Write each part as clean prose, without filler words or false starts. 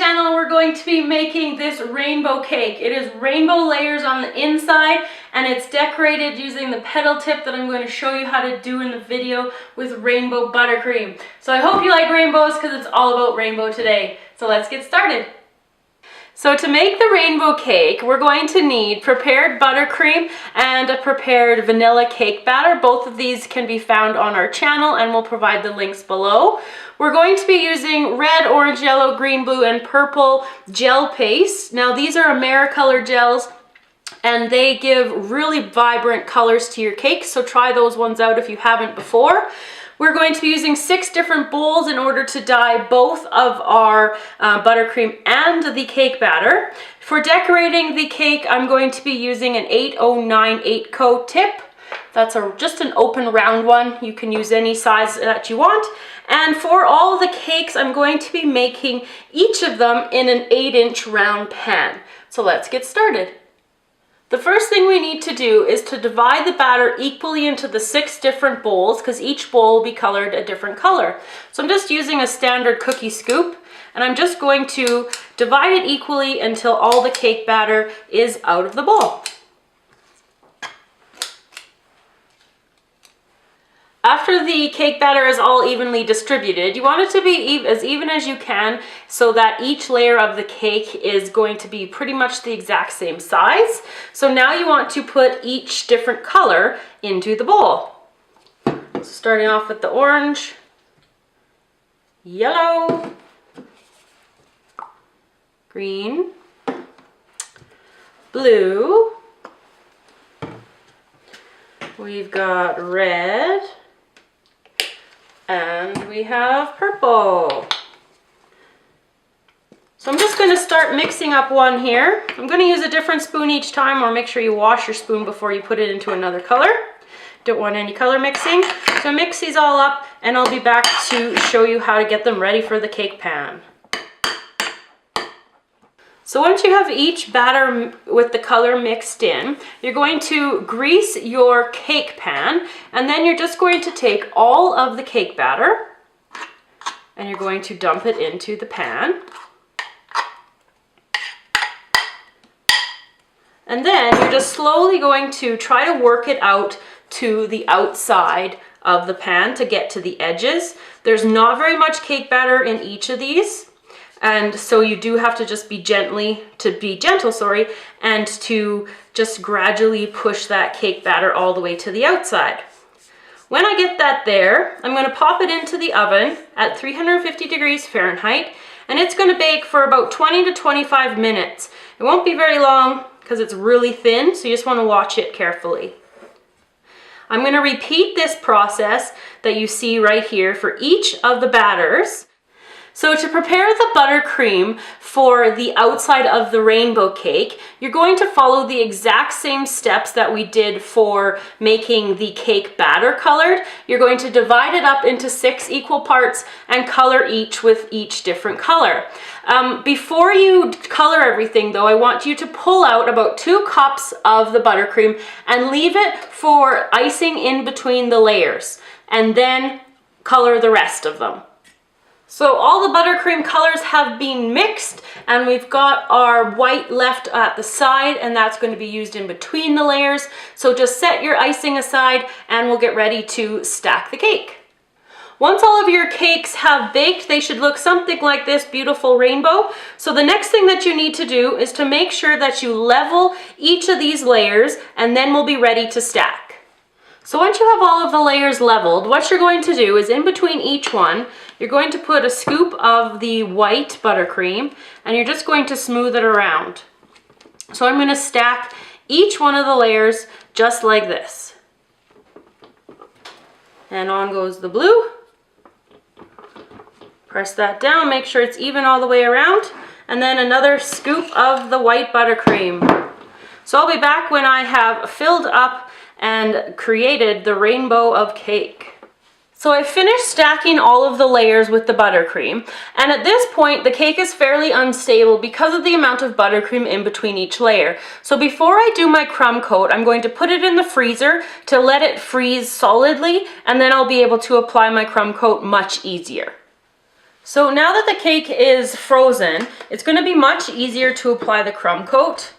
channel. We're going to be making this rainbow cake. It is rainbow layers on the inside and it's decorated using the petal tip that I'm going to show you how to do in the video with rainbow buttercream. So I hope you like rainbows because it's all about rainbow today. So let's get started. So to make the rainbow cake, we're going to need prepared buttercream and a prepared vanilla cake batter. Both of these can be found on our channel and we'll provide the links below. We're going to be using red, orange, yellow, green, blue, and purple gel paste. Now these are Americolor gels and they give really vibrant colors to your cake, so try those ones out if you haven't before. We're going to be using 6 different bowls in order to dye both of our buttercream and the cake batter. For decorating the cake, I'm going to be using an 809 8Co tip. That's just an open round one. You can use any size that you want. And for all the cakes, I'm going to be making each of them in an 8-inch round pan. So let's get started. The first thing we need to do is to divide the batter equally into the 6 different bowls because each bowl will be colored a different color. So I'm just using a standard cookie scoop and I'm just going to divide it equally until all the cake batter is out of the bowl. After the cake batter is all evenly distributed, you want it to be as even as you can so that each layer of the cake is going to be pretty much the exact same size. So now you want to put each different color into the bowl. So starting off with the orange, yellow, green, blue, we've got red, and we have purple. So I'm just going to start mixing up one here. I'm going to use a different spoon each time, or make sure you wash your spoon before you put it into another color. Don't want any color mixing. So mix these all up and I'll be back to show you how to get them ready for the cake pan. So once you have each batter with the color mixed in, you're going to grease your cake pan, and then you're just going to take all of the cake batter and you're going to dump it into the pan. And then you're just slowly going to try to work it out to the outside of the pan to get to the edges. There's not very much cake batter in each of these. And so you do have to just be gentle, and to just gradually push that cake batter all the way to the outside. When I get that there, I'm going to pop it into the oven at 350 degrees Fahrenheit, and it's going to bake for about 20 to 25 minutes. It won't be very long because it's really thin, so you just want to watch it carefully. I'm going to repeat this process that you see right here for each of the batters. So to prepare the buttercream for the outside of the rainbow cake, you're going to follow the exact same steps that we did for making the cake batter colored. You're going to divide it up into 6 equal parts and color each with each different color. Before you color everything though, I want you to pull out about 2 cups of the buttercream and leave it for icing in between the layers, and then color the rest of them. So all the buttercream colors have been mixed and we've got our white left at the side, and that's going to be used in between the layers. So just set your icing aside and we'll get ready to stack the cake. Once all of your cakes have baked, they should look something like this beautiful rainbow. So the next thing that you need to do is to make sure that you level each of these layers, and then we'll be ready to stack. So once you have all of the layers leveled, what you're going to do is in between each one, you're going to put a scoop of the white buttercream and you're just going to smooth it around. So I'm going to stack each one of the layers just like this. And on goes the blue. Press that down, make sure it's even all the way around, and then another scoop of the white buttercream. So I'll be back when I have filled up and created the rainbow of cake. So I finished stacking all of the layers with the buttercream, and at this point the cake is fairly unstable because of the amount of buttercream in between each layer. So before I do my crumb coat, I'm going to put it in the freezer to let it freeze solidly, and then I'll be able to apply my crumb coat much easier. So now that the cake is frozen, it's going to be much easier to apply the crumb coat.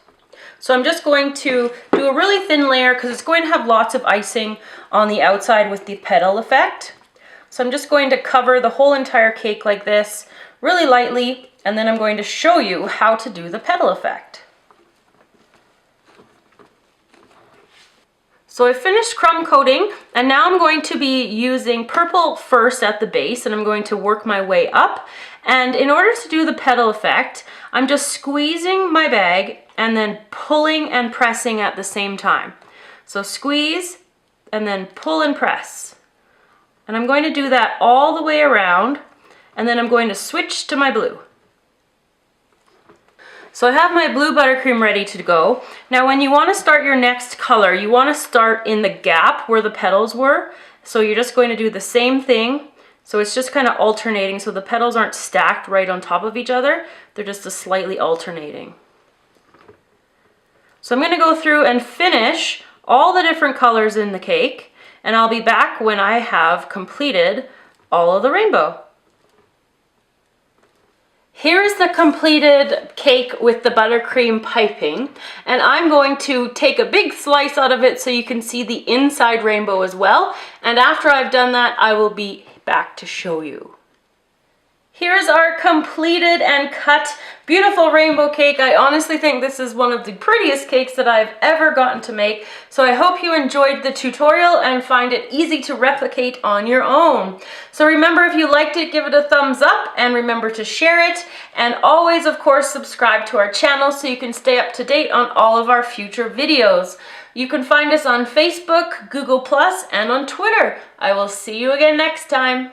So I'm just going to do a really thin layer because it's going to have lots of icing on the outside with the petal effect. So I'm just going to cover the whole entire cake like this really lightly, and then I'm going to show you how to do the petal effect. So I finished crumb coating, and now I'm going to be using purple first at the base, and I'm going to work my way up. And in order to do the petal effect, I'm just squeezing my bag and then pulling and pressing at the same time. So squeeze and then pull and press. And I'm going to do that all the way around, and then I'm going to switch to my blue. So I have my blue buttercream ready to go. Now when you want to start your next color, you want to start in the gap where the petals were. So you're just going to do the same thing. So it's just kind of alternating, so the petals aren't stacked right on top of each other. They're just slightly alternating. So I'm going to go through and finish all the different colors in the cake, and I'll be back when I have completed all of the rainbow. Here is the completed cake with the buttercream piping, and I'm going to take a big slice out of it so you can see the inside rainbow as well. And after I've done that, I will be back to show you. Here's our completed and cut beautiful rainbow cake. I honestly think this is one of the prettiest cakes that I've ever gotten to make. So I hope you enjoyed the tutorial and find it easy to replicate on your own. So remember, if you liked it, give it a thumbs up and remember to share it. And always, of course, subscribe to our channel so you can stay up to date on all of our future videos. You can find us on Facebook, Google+, and on Twitter. I will see you again next time.